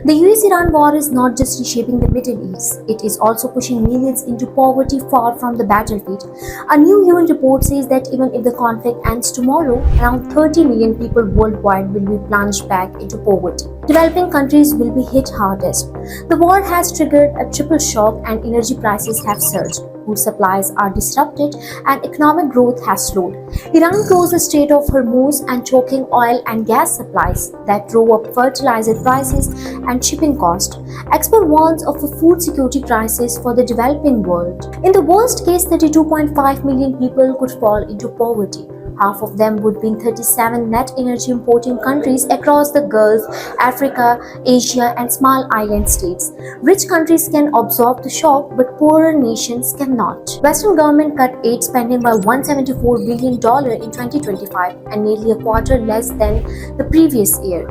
The US-Iran war is not just reshaping the Middle East, it is also pushing millions into poverty far from the battlefield. A new UN report says that even if the conflict ends tomorrow, around 30 million people worldwide will be plunged back into poverty. Developing countries will be hit hardest. The war has triggered a triple shock and energy prices have surged. Food supplies are disrupted and economic growth has slowed. Iran closed the Strait of Hormuz and choking oil and gas supplies that drove up fertilizer prices and shipping costs. Expert warns of a food security crisis for the developing world. In the worst case, 32.5 million people could fall into poverty. Half of them would be in 37 net energy importing countries across the Gulf, Africa, Asia, and small island states. Rich countries can absorb the shock, but poorer nations cannot. Western government cut aid spending by $174 billion in 2025 and nearly a quarter less than the previous year.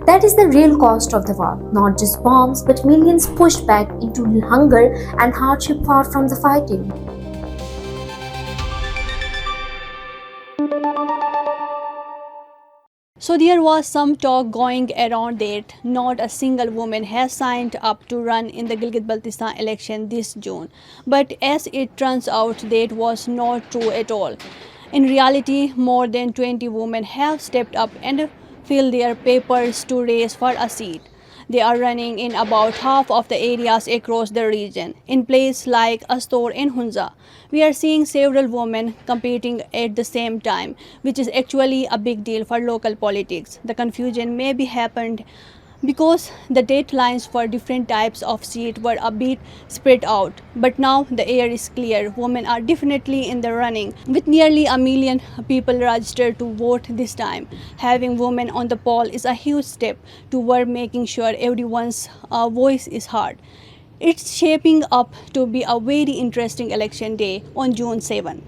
That is the real cost of the war, not just bombs, but millions pushed back into hunger and hardship far from the fighting. So there was some talk going around that not a single woman has signed up to run in the Gilgit-Baltistan election this June. But as it turns out, that was not true at all. In reality, more than 20 women have stepped up and filled their papers to race for a seat. They are running in about half of the areas across the region. In places like Astor and Hunza, we are seeing several women competing at the same time, which is actually a big deal for local politics. The confusion may be happened because the deadlines for different types of seat were a bit spread out. But now the air is clear. Women are definitely in the running. With nearly a million people registered to vote this time, having women on the poll is a huge step toward making sure everyone's voice is heard. It's shaping up to be a very interesting election day on June 7.